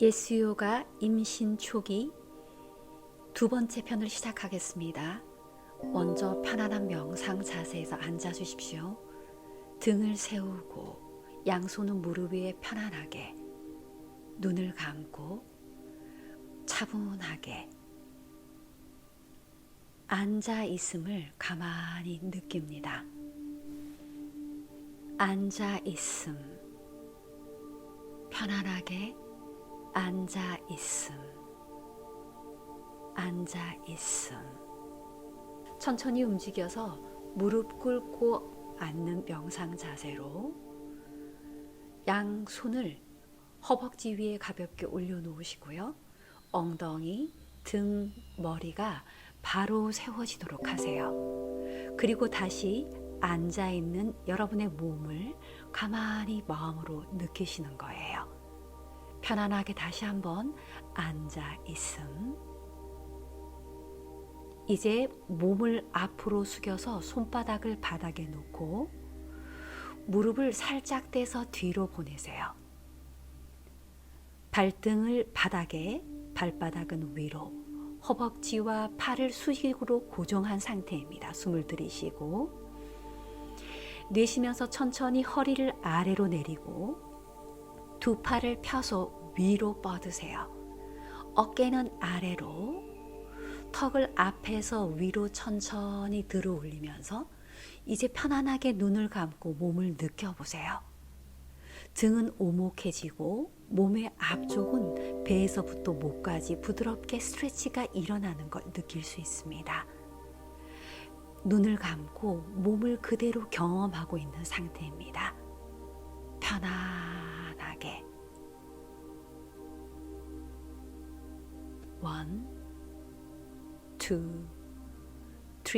예수요가 임신 초기 두 번째 편을 시작하겠습니다. 먼저 편안한 명상 자세에서 앉아 주십시오. 등을 세우고 양손은 무릎 위에 편안하게, 눈을 감고 차분하게 앉아 있음을 가만히 느낍니다. 앉아 있음, 편안하게 앉아 있음, 앉아 있음. 천천히 움직여서 무릎 꿇고 앉는 명상 자세로 양손을 허벅지 위에 가볍게 올려놓으시고요. 엉덩이, 등, 머리가 바로 세워지도록 하세요. 그리고 다시 앉아있는 여러분의 몸을 가만히 마음으로 느끼시는 거예요. 편안하게 다시 한번 앉아 있음. 이제 몸을 앞으로 숙여서 손바닥을 바닥에 놓고 무릎을 살짝 떼서 뒤로 보내세요. 발등을 바닥에, 발바닥은 위로, 허벅지와 팔을 수직으로 고정한 상태입니다. 숨을 들이쉬고 내쉬면서 천천히 허리를 아래로 내리고 두 팔을 펴서 위로 뻗으세요. 어깨는 아래로, 턱을 앞에서 위로 천천히 들어 올리면서 이제 편안하게 눈을 감고 몸을 느껴보세요. 등은 오목해지고 몸의 앞쪽은 배에서부터 목까지 부드럽게 스트레치가 일어나는 걸 느낄 수 있습니다. 눈을 감고 몸을 그대로 경험하고 있는 상태입니다. 편안하게. 1, 2, 3.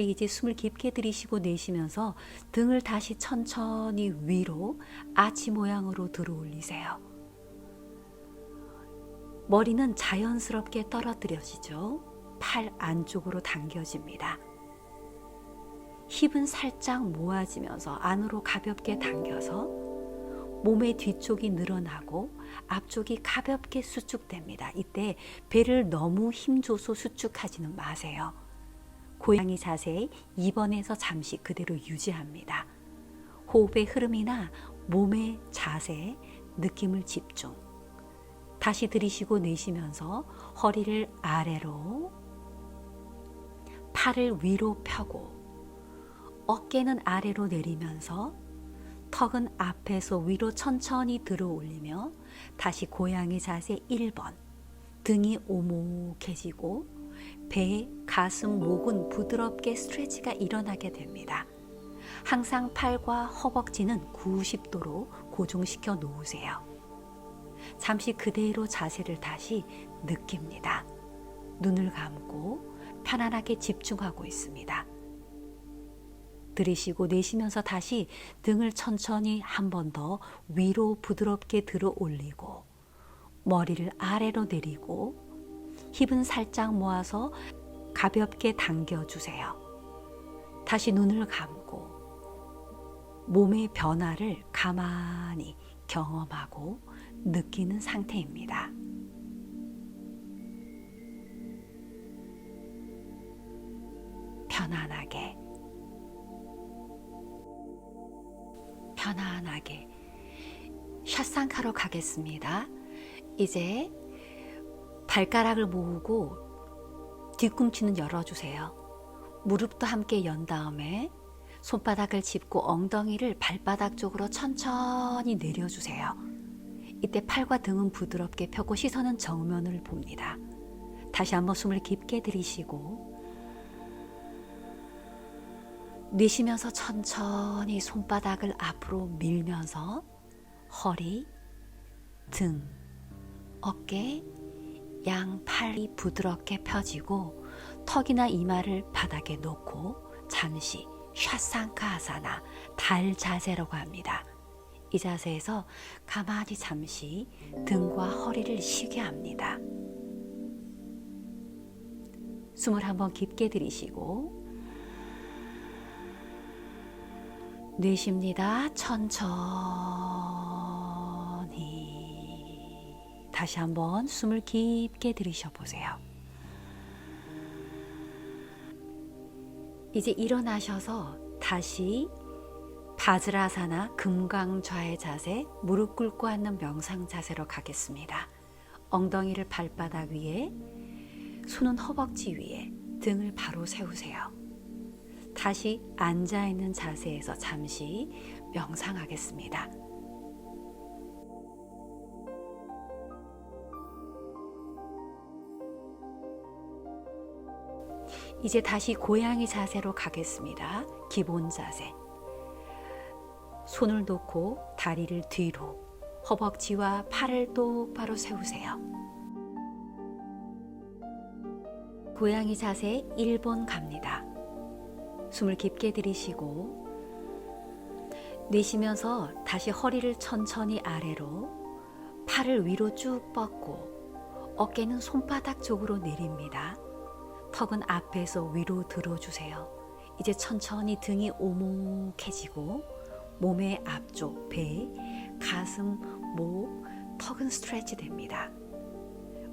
이제 숨을 깊게 들이쉬고 내쉬면서 등을 다시 천천히 위로 아치 모양으로 들어 올리세요. 머리는 자연스럽게 떨어뜨려지죠. 팔 안쪽으로 당겨집니다. 힙은 살짝 모아지면서 안으로 가볍게 당겨서 몸의 뒤쪽이 늘어나고 앞쪽이 가볍게 수축됩니다. 이때 배를 너무 힘줘서 수축하지는 마세요. 고양이 자세 2번에서 잠시 그대로 유지합니다. 호흡의 흐름이나 몸의 자세, 느낌을 집중. 다시 들이쉬고 내쉬면서 허리를 아래로, 팔을 위로 펴고 어깨는 아래로 내리면서 턱은 앞에서 위로 천천히 들어 올리며 다시 고양이 자세 1번. 등이 오목해지고 배, 가슴, 목은 부드럽게 스트레치가 일어나게 됩니다. 항상 팔과 허벅지는 90도로 고정시켜 놓으세요. 잠시 그대로 자세를 다시 느낍니다. 눈을 감고 편안하게 집중하고 있습니다. 들이쉬고 내쉬면서 다시 등을 천천히 한 번 더 위로 부드럽게 들어 올리고 머리를 아래로 내리고 힙은 살짝 모아서 가볍게 당겨주세요. 다시 눈을 감고 몸의 변화를 가만히 경험하고 느끼는 상태입니다. 편안하게, 편안하게 샷상카로 가겠습니다. 이제 발가락을 모으고 뒤꿈치는 열어주세요. 무릎도 함께 연 다음에 손바닥을 짚고 엉덩이를 발바닥 쪽으로 천천히 내려주세요. 이때 팔과 등은 부드럽게 펴고 시선은 정면을 봅니다. 다시 한번 숨을 깊게 들이쉬고 내쉬면서 천천히 손바닥을 앞으로 밀면서 허리, 등, 어깨, 양 팔이 부드럽게 펴지고 턱이나 이마를 바닥에 놓고 잠시 샤상카아사나 달 자세라고 합니다. 이 자세에서 가만히 잠시 등과 허리를 쉬게 합니다. 숨을 한번 깊게 들이쉬고 내쉽니다. 천천히 다시 한번 숨을 깊게 들이셔 보세요. 이제 일어나셔서 다시 바즈라사나 금강좌의 자세, 무릎 꿇고 앉는 명상 자세로 가겠습니다. 엉덩이를 발바닥 위에, 손은 허벅지 위에, 등을 바로 세우세요. 다시 앉아있는 자세에서 잠시 명상하겠습니다. 이제 다시 고양이 자세로 가겠습니다. 기본 자세. 손을 놓고 다리를 뒤로, 허벅지와 팔을 똑바로 세우세요. 고양이 자세 1번 갑니다. 숨을 깊게 들이쉬고 내쉬면서 다시 허리를 천천히 아래로, 팔을 위로 쭉 뻗고 어깨는 손바닥 쪽으로 내립니다. 턱은 앞에서 위로 들어주세요. 이제 천천히 등이 오목해지고 몸의 앞쪽, 배, 가슴, 목, 턱은 스트레치 됩니다.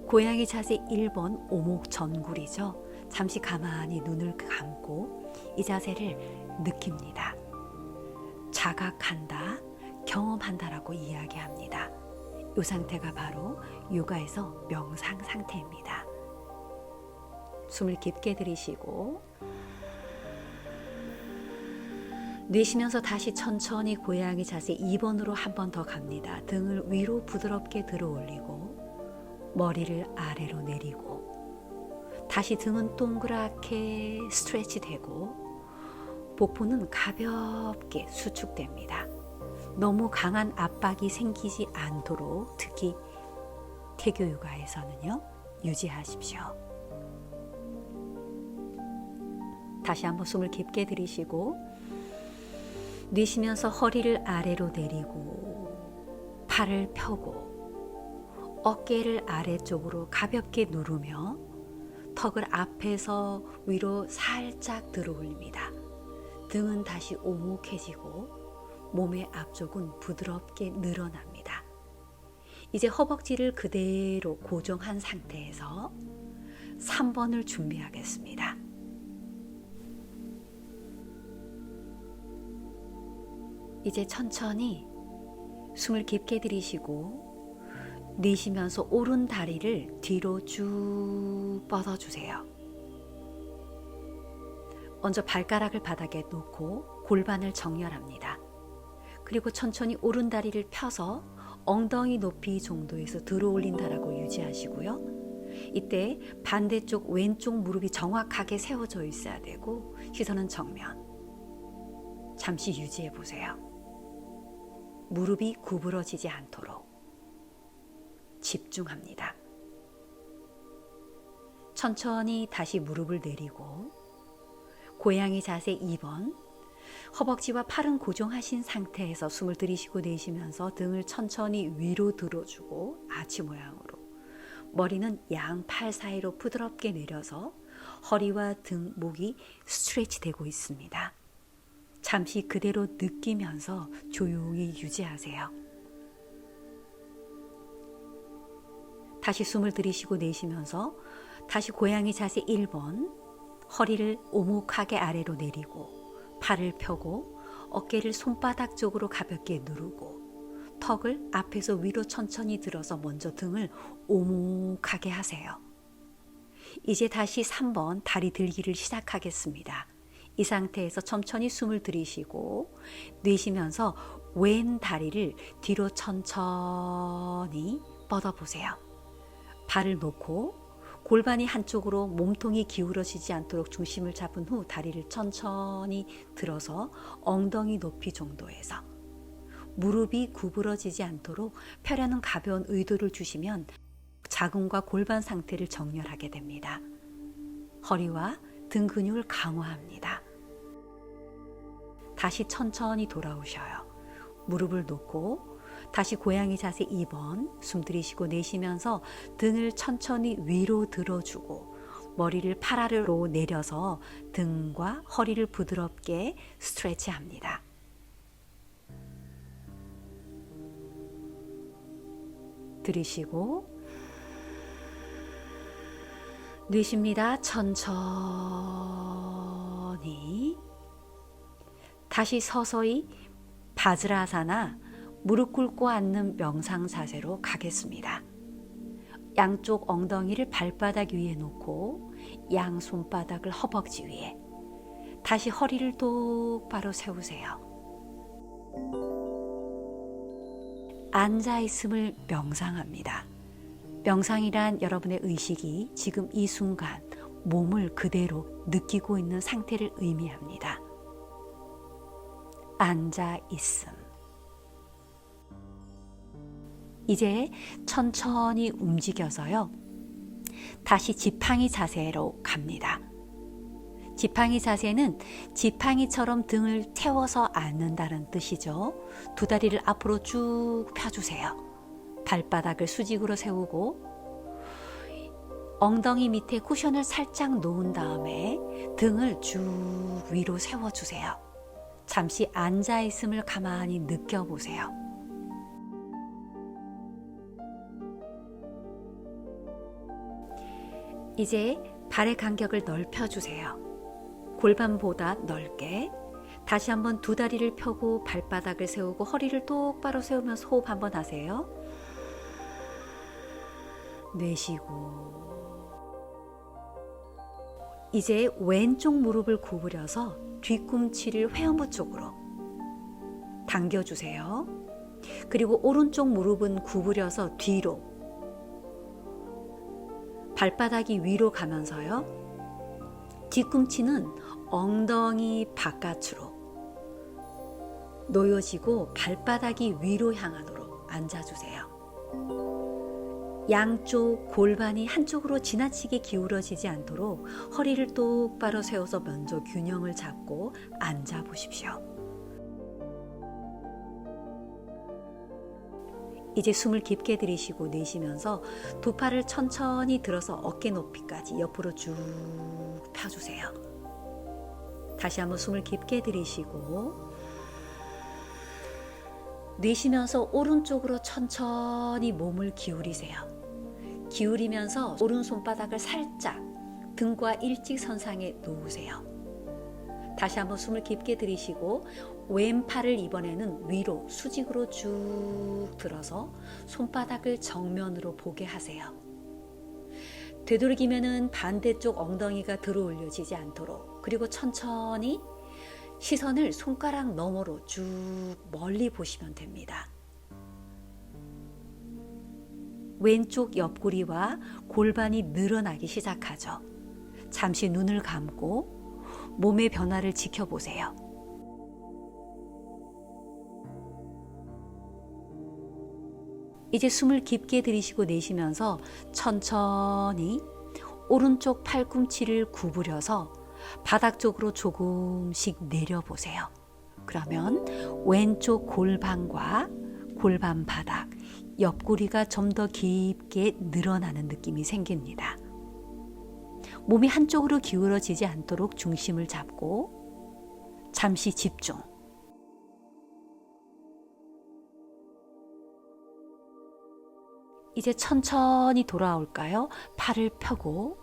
고양이 자세 1번 오목 전굴이죠. 잠시 가만히 눈을 감고 이 자세를 느낍니다. 자각한다, 경험한다라고 이야기합니다. 이 상태가 바로 요가에서 명상 상태입니다. 숨을 깊게 들이쉬고 내쉬면서 다시 천천히 고양이 자세 2번으로 한 번 더 갑니다. 등을 위로 부드럽게 들어 올리고 머리를 아래로 내리고 다시 등은 동그랗게 스트레치 되고 복부는 가볍게 수축됩니다. 너무 강한 압박이 생기지 않도록 특히 태교 요가에서는요, 유지하십시오. 다시 한번 숨을 깊게 들이쉬고 내쉬면서 허리를 아래로 내리고 팔을 펴고 어깨를 아래쪽으로 가볍게 누르며 턱을 앞에서 위로 살짝 들어 올립니다. 등은 다시 오목해지고 몸의 앞쪽은 부드럽게 늘어납니다. 이제 허벅지를 그대로 고정한 상태에서 3번을 준비하겠습니다. 이제 천천히 숨을 깊게 들이쉬고 내쉬면서 오른 다리를 뒤로 쭉 뻗어주세요. 먼저 발가락을 바닥에 놓고 골반을 정렬합니다. 그리고 천천히 오른 다리를 펴서 엉덩이 높이 정도에서 들어 올린다라고 유지하시고요. 이때 반대쪽 왼쪽 무릎이 정확하게 세워져 있어야 되고 시선은 정면. 잠시 유지해 보세요. 무릎이 구부러지지 않도록 집중합니다. 천천히 다시 무릎을 내리고 고양이 자세 2번, 허벅지와 팔은 고정하신 상태에서 숨을 들이쉬고 내쉬면서 등을 천천히 위로 들어주고 아치 모양으로, 머리는 양팔 사이로 부드럽게 내려서 허리와 등, 목이 스트레치 되고 있습니다. 잠시 그대로 느끼면서 조용히 유지하세요. 다시 숨을 들이쉬고 내쉬면서 다시 고양이 자세 1번, 허리를 오목하게 아래로 내리고 팔을 펴고 어깨를 손바닥 쪽으로 가볍게 누르고 턱을 앞에서 위로 천천히 들어서 먼저 등을 오목하게 하세요. 이제 다시 3번 다리 들기를 시작하겠습니다. 이 상태에서 천천히 숨을 들이쉬고 내쉬면서 왼 다리를 뒤로 천천히 뻗어보세요. 발을 놓고 골반이 한쪽으로 몸통이 기울어지지 않도록 중심을 잡은 후 다리를 천천히 들어서 엉덩이 높이 정도에서 무릎이 구부러지지 않도록 펴려는 가벼운 의도를 주시면 자궁과 골반 상태를 정렬하게 됩니다. 허리와 등 근육을 강화합니다. 다시 천천히 돌아오셔요. 무릎을 놓고 다시 고양이 자세 2번, 숨 들이쉬고 내쉬면서 등을 천천히 위로 들어주고 머리를 팔 아래로 내려서 등과 허리를 부드럽게 스트레치합니다. 들이쉬고 내쉽니다. 천천히. 다시 서서히 바즈라사나 무릎 꿇고 앉는 명상 자세로 가겠습니다. 양쪽 엉덩이를 발바닥 위에 놓고 양 손바닥을 허벅지 위에, 다시 허리를 똑바로 세우세요. 앉아있음을 명상합니다. 명상이란 여러분의 의식이 지금 이 순간 몸을 그대로 느끼고 있는 상태를 의미합니다. 앉아있음. 이제 천천히 움직여서요, 다시 지팡이 자세로 갑니다. 지팡이 자세는 지팡이처럼 등을 태워서 앉는다는 뜻이죠. 두 다리를 앞으로 쭉 펴주세요. 발바닥을 수직으로 세우고 엉덩이 밑에 쿠션을 살짝 놓은 다음에 등을 쭉 위로 세워주세요. 잠시 앉아있음을 가만히 느껴보세요. 이제 발의 간격을 넓혀주세요. 골반보다 넓게. 다시 한번 두 다리를 펴고 발바닥을 세우고 허리를 똑바로 세우면서 호흡 한번 하세요. 내쉬고. 이제 왼쪽 무릎을 구부려서 뒤꿈치를 회음부 쪽으로 당겨주세요. 그리고 오른쪽 무릎은 구부려서 뒤로, 발바닥이 위로 가면서요, 뒤꿈치는 엉덩이 바깥으로 놓여지고 발바닥이 위로 향하도록 앉아주세요. 양쪽 골반이 한쪽으로 지나치게 기울어지지 않도록 허리를 똑바로 세워서 먼저 균형을 잡고 앉아 보십시오. 이제 숨을 깊게 들이쉬고 내쉬면서 두 팔을 천천히 들어서 어깨 높이까지 옆으로 쭉 펴주세요. 다시 한번 숨을 깊게 들이쉬고 내쉬면서 오른쪽으로 천천히 몸을 기울이세요. 기울이면서 오른손바닥을 살짝 등과 일직선상에 놓으세요. 다시 한번 숨을 깊게 들이쉬고 왼팔을 이번에는 위로 수직으로 쭉 들어서 손바닥을 정면으로 보게 하세요. 되도록이면은 반대쪽 엉덩이가 들어 올려지지 않도록, 그리고 천천히 시선을 손가락 너머로 쭉 멀리 보시면 됩니다. 왼쪽 옆구리와 골반이 늘어나기 시작하죠. 잠시 눈을 감고 몸의 변화를 지켜보세요. 이제 숨을 깊게 들이쉬고 내쉬면서 천천히 오른쪽 팔꿈치를 구부려서 바닥 쪽으로 조금씩 내려보세요. 그러면 왼쪽 골반과 골반 바닥, 옆구리가 좀 더 깊게 늘어나는 느낌이 생깁니다. 몸이 한쪽으로 기울어지지 않도록 중심을 잡고 잠시 집중. 이제 천천히 돌아올까요? 팔을 펴고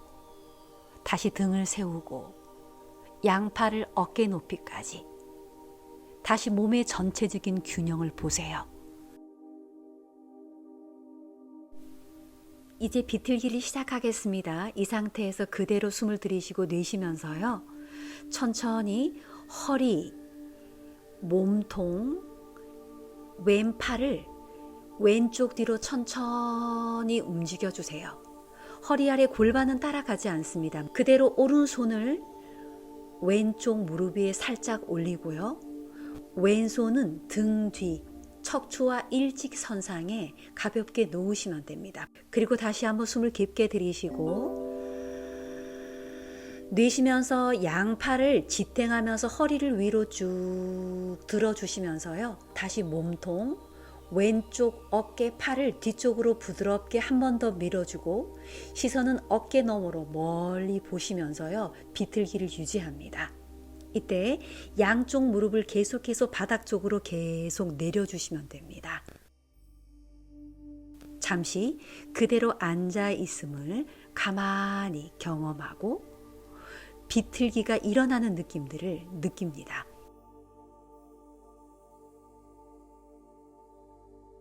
다시 등을 세우고 양팔을 어깨 높이까지. 다시 몸의 전체적인 균형을 보세요. 이제 비틀기를 시작하겠습니다. 이 상태에서 그대로 숨을 들이쉬고 내쉬면서요, 천천히 허리, 몸통, 왼팔을 왼쪽 뒤로 천천히 움직여주세요. 허리 아래 골반은 따라가지 않습니다. 그대로 오른손을 왼쪽 무릎 위에 살짝 올리고요, 왼손은 등 뒤, 척추와 일직선상에 가볍게 놓으시면 됩니다. 그리고 다시 한번 숨을 깊게 들이쉬고 내쉬면서 양팔을 지탱하면서 허리를 위로 쭉 들어주시면서요, 다시 몸통, 왼쪽 어깨, 팔을 뒤쪽으로 부드럽게 한 번 더 밀어주고 시선은 어깨 너머로 멀리 보시면서요, 비틀기를 유지합니다. 이때 양쪽 무릎을 계속해서 바닥 쪽으로 계속 내려주시면 됩니다. 잠시 그대로 앉아 있음을 가만히 경험하고 비틀기가 일어나는 느낌들을 느낍니다.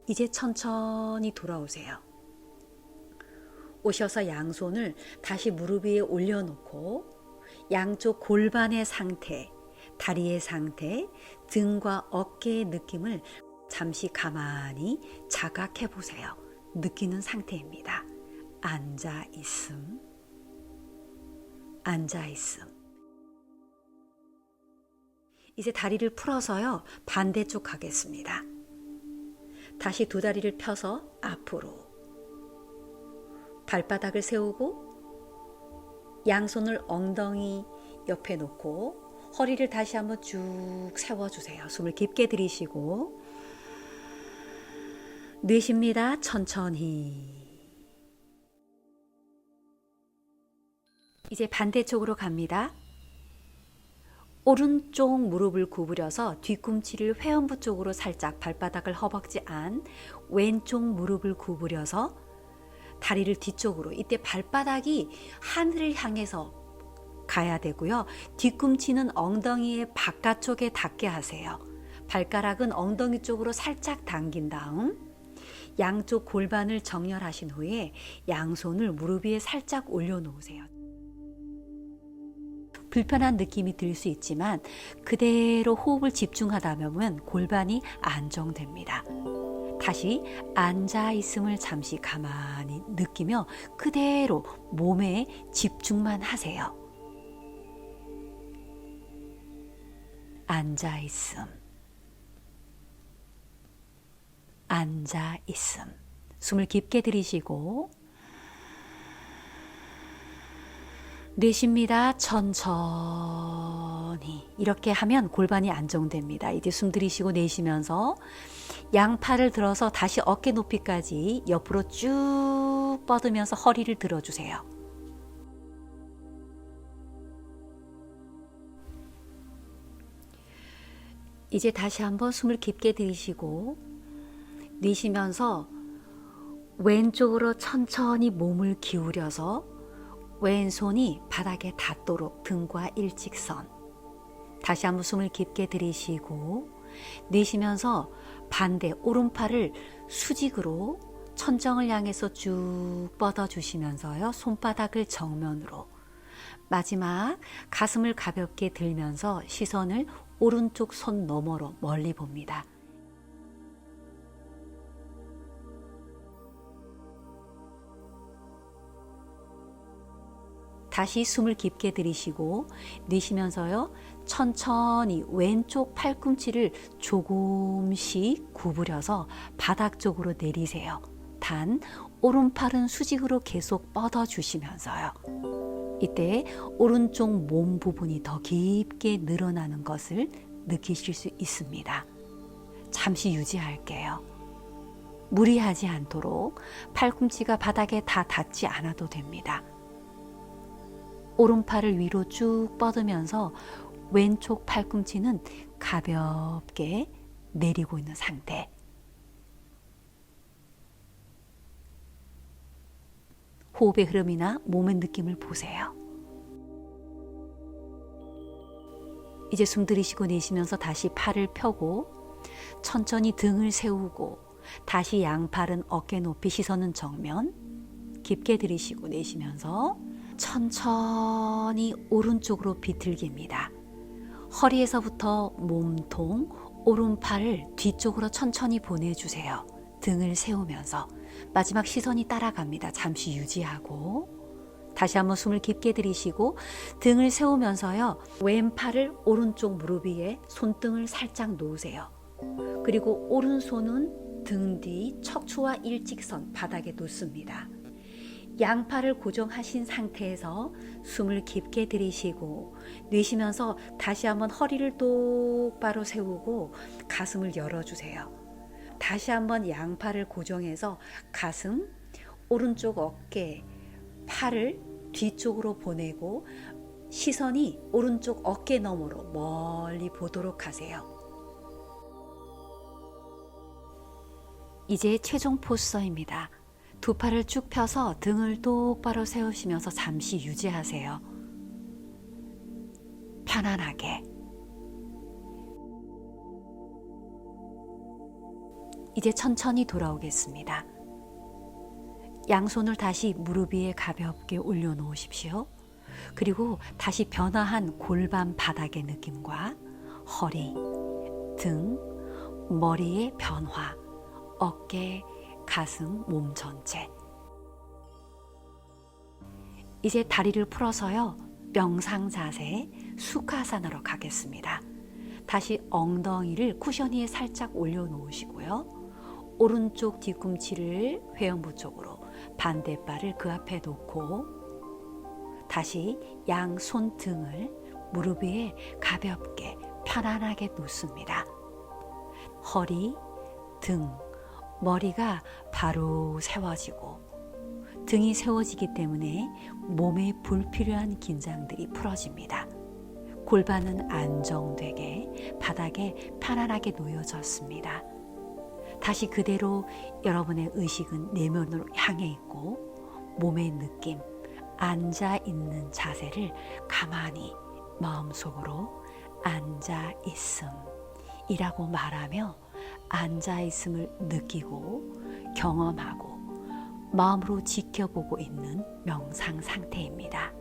이제 천천히 돌아오세요. 오셔서 양손을 다시 무릎 위에 올려놓고 양쪽 골반의 상태, 다리의 상태, 등과 어깨의 느낌을 잠시 가만히 자각해 보세요. 느끼는 상태입니다. 앉아 있음, 앉아 있음. 이제 다리를 풀어서요, 반대쪽 가겠습니다. 다시 두 다리를 펴서 앞으로 발바닥을 세우고 양손을 엉덩이 옆에 놓고 허리를 다시 한번 쭉 세워주세요. 숨을 깊게 들이쉬고 내쉽니다. 천천히. 이제 반대쪽으로 갑니다. 오른쪽 무릎을 구부려서 뒤꿈치를 회음부 쪽으로 살짝 발바닥을 허벅지 안, 왼쪽 무릎을 구부려서 다리를 뒤쪽으로, 이때 발바닥이 하늘을 향해서 가야 되고요. 뒤꿈치는 엉덩이의 바깥쪽에 닿게 하세요. 발가락은 엉덩이 쪽으로 살짝 당긴 다음 양쪽 골반을 정렬하신 후에 양손을 무릎 위에 살짝 올려놓으세요. 불편한 느낌이 들 수 있지만 그대로 호흡을 집중하다 보면 골반이 안정됩니다. 다시 앉아 있음을 잠시 가만히 느끼며 그대로 몸에 집중만 하세요. 앉아 있음, 앉아 있음. 숨을 깊게 들이쉬고 내쉽니다. 천천히. 이렇게 하면 골반이 안정됩니다. 이제 숨 들이쉬고 내쉬면서 양팔을 들어서 다시 어깨 높이까지 옆으로 쭉 뻗으면서 허리를 들어주세요. 이제 다시 한번 숨을 깊게 들이쉬고 내쉬면서 왼쪽으로 천천히 몸을 기울여서 왼손이 바닥에 닿도록 등과 일직선. 다시 한번 숨을 깊게 들이쉬고 내쉬면서 반대 오른팔을 수직으로 천정을 향해서 쭉 뻗어주시면서요. 손바닥을 정면으로. 마지막 가슴을 가볍게 들면서 시선을 오른쪽 손 너머로 멀리 봅니다. 다시 숨을 깊게 들이쉬고 내쉬면서요. 천천히 왼쪽 팔꿈치를 조금씩 구부려서 바닥 쪽으로 내리세요. 단 오른팔은 수직으로 계속 뻗어주시면서요. 이때 오른쪽 몸 부분이 더 깊게 늘어나는 것을 느끼실 수 있습니다. 잠시 유지할게요. 무리하지 않도록 팔꿈치가 바닥에 다 닿지 않아도 됩니다. 오른팔을 위로 쭉 뻗으면서 왼쪽 팔꿈치는 가볍게 내리고 있는 상태. 호흡의 흐름이나 몸의 느낌을 보세요. 이제 숨 들이쉬고 내쉬면서 다시 팔을 펴고 천천히 등을 세우고 다시 양팔은 어깨 높이, 시선은 정면. 깊게 들이쉬고 내쉬면서 천천히 오른쪽으로 비틀기입니다. 허리에서부터 몸통, 오른팔을 뒤쪽으로 천천히 보내주세요. 등을 세우면서 마지막 시선이 따라갑니다. 잠시 유지하고 다시 한번 숨을 깊게 들이쉬고 등을 세우면서요. 왼팔을 오른쪽 무릎 위에 손등을 살짝 놓으세요. 그리고 오른손은 등 뒤 척추와 일직선 바닥에 놓습니다. 양팔을 고정하신 상태에서 숨을 깊게 들이쉬고 내쉬면서 다시 한번 허리를 똑바로 세우고 가슴을 열어주세요. 다시 한번 양팔을 고정해서 가슴, 오른쪽 어깨, 팔을 뒤쪽으로 보내고 시선이 오른쪽 어깨 너머로 멀리 보도록 하세요. 이제 최종 포스터입니다. 두 팔을 쭉 펴서 등을 똑바로 세우시면서 잠시 유지하세요. 편안하게. 이제 천천히 돌아오겠습니다. 양손을 다시 무릎 위에 가볍게 올려놓으십시오. 그리고 다시 변화한 골반 바닥의 느낌과 허리, 등, 머리의 변화, 어깨, 가슴, 몸 전체. 이제 다리를 풀어서요. 명상 자세 수카사나로 가겠습니다. 다시 엉덩이를 쿠션 위에 살짝 올려놓으시고요. 오른쪽 뒤꿈치를 회음부 쪽으로, 반대발을 그 앞에 놓고 다시 양 손등을 무릎 위에 가볍게 편안하게 놓습니다. 허리, 등, 머리가 바로 세워지고 등이 세워지기 때문에 몸에 불필요한 긴장들이 풀어집니다. 골반은 안정되게 바닥에 편안하게 놓여졌습니다. 다시 그대로 여러분의 의식은 내면으로 향해 있고 몸의 느낌, 앉아 있는 자세를 가만히 마음속으로 앉아 있음이라고 말하며 앉아 있음을 느끼고 경험하고 마음으로 지켜보고 있는 명상 상태입니다.